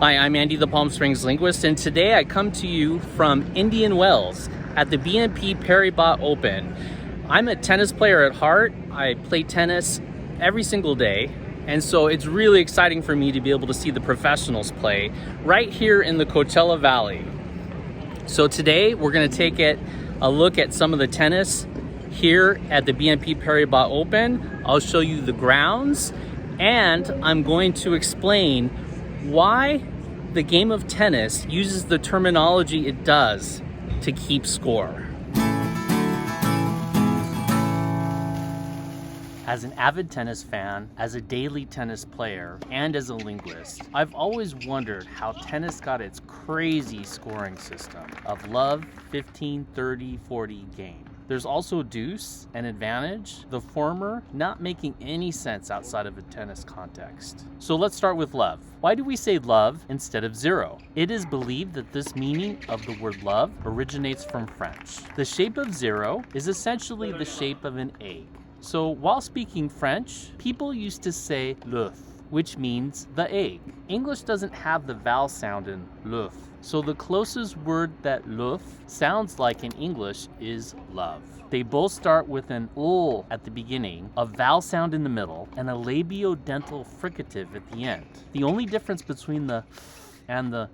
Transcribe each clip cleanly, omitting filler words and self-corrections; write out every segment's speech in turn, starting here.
Hi, I'm Andy the Palm Springs linguist, and today I come to you from Indian Wells at the BNP Paribas Open. I'm a tennis player at heart. I play tennis every single day, and so it's really exciting for me to be able to see the professionals play right here in the Coachella Valley. So today we're going to take a look at some of the tennis here at the BNP Paribas Open. I'll show you the grounds, and I'm going to explain why the game of tennis uses the terminology it does to keep score. As an avid tennis fan, as a daily tennis player, and as a linguist, I've always wondered how tennis got its crazy scoring system of love, 15, 30, 40 game. There's also deuce and advantage, the former not making any sense outside of a tennis context. So let's start with love. Why do we say love instead of zero? It is believed that this meaning of the word love originates from French. The shape of zero is essentially the shape of an egg. So while speaking French, people used to say l'œuf, which means the egg. English doesn't have the vowel sound in l'œuf, so the closest word that l'œuf sounds like in English is love. They both start with an ol at the beginning, a vowel sound in the middle, and a labiodental fricative at the end. The only difference between the and the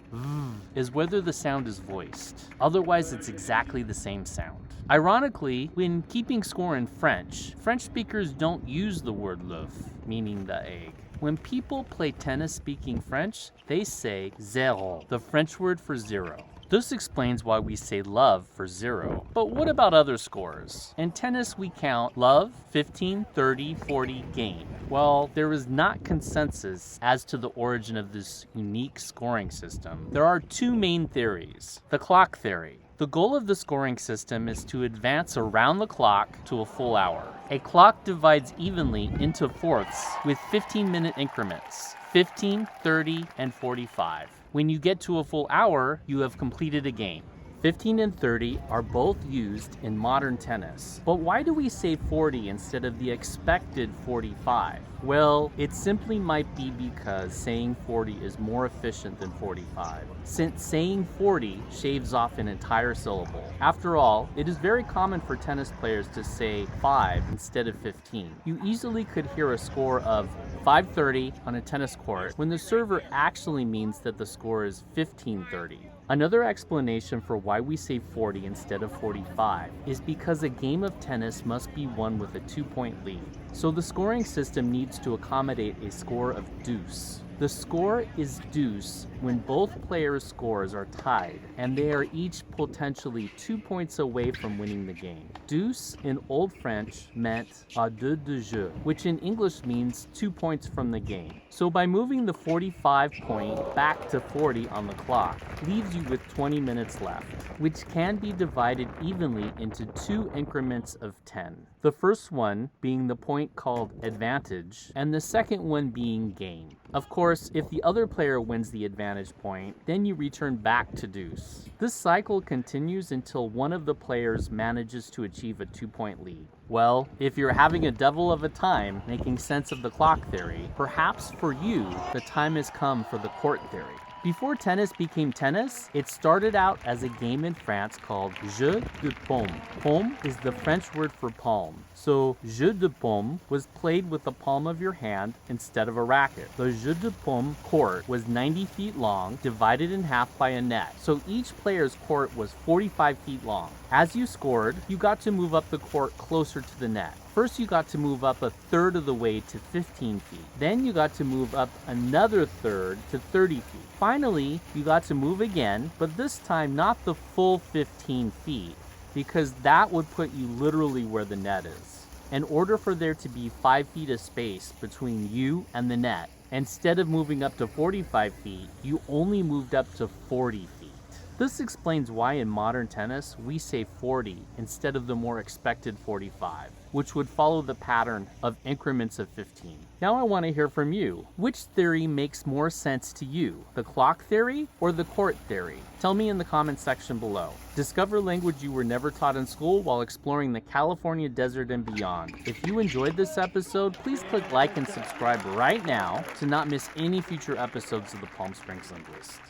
is whether the sound is voiced. Otherwise, it's exactly the same sound. Ironically, when keeping score in French speakers don't use the word l'œuf, meaning the egg. When people play tennis speaking French, they say zéro, the French word for zero. This explains why we say love for zero. But what about other scores? In tennis, we count love, 15, 30, 40, game. Well, there is not consensus as to the origin of this unique scoring system. There are two main theories. The clock theory. The goal of the scoring system is to advance around the clock to a full hour. A clock divides evenly into fourths with 15-minute increments, 15, 30, and 45. When you get to a full hour, you have completed a game. 15 and 30 are both used in modern tennis. But why do we say 40 instead of the expected 45? Well, it simply might be because saying 40 is more efficient than 45, since saying 40 shaves off an entire syllable. After all, it is very common for tennis players to say 5 instead of 15. You easily could hear a score of 530 on a tennis court when the server actually means that the score is 1530. Another explanation for why we say 40 instead of 45 is because a game of tennis must be won with a 2-point lead. So the scoring system needs to accommodate a score of deuce. The score is deuce when both players' scores are tied and they are each potentially 2 points away from winning the game. Deuce in Old French meant à deux de jeu, which in English means 2 points from the game. So by moving the 45 point back to 40 on the clock leaves you with 20 minutes left, which can be divided evenly into 2 increments of 10. The first one being the point called advantage, and the second one being game. Of course, if the other player wins the advantage point, then you return back to deuce. This cycle continues until one of the players manages to achieve a 2-point lead. Well, if you're having a devil of a time making sense of the clock theory, perhaps for you, the time has come for the court theory. Before tennis became tennis, it started out as a game in France called jeu de paume. Paume is the French word for palm. So jeu de paume was played with the palm of your hand instead of a racket. The jeu de paume court was 90 feet long, divided in half by a net. So each player's court was 45 feet long. As you scored, you got to move up the court closer to the net. First, you got to move up a third of the way to 15 feet. Then you got to move up another third to 30 feet. Finally, you got to move again, but this time not the full 15 feet, because that would put you literally where the net is. In order for there to be 5 feet of space between you and the net, instead of moving up to 45 feet, you only moved up to 40 feet. This explains why in modern tennis we say 40 instead of the more expected 45, which would follow the pattern of increments of 15. Now I want to hear from you. Which theory makes more sense to you, the clock theory or the court theory? Tell me in the comment section below. Discover language you were never taught in school while exploring the California desert and beyond. If you enjoyed this episode, please click like and subscribe right now to not miss any future episodes of the Palm Springs Linguist.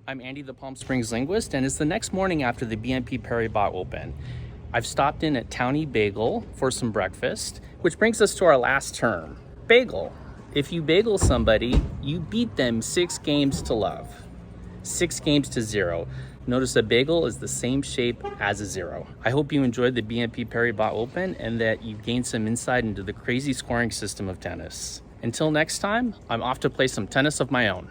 I'm Andy the Palm Springs Linguist, and it's the next morning after the BNP Paribas Open. I've stopped in at Townie Bagel for some breakfast, which brings us to our last term, bagel. If you bagel somebody, you beat them 6 games to love. 6 games to 0. Notice a bagel is the same shape as a 0. I hope you enjoyed the BNP Paribas Open and that you gained some insight into the crazy scoring system of tennis. Until next time, I'm off to play some tennis of my own.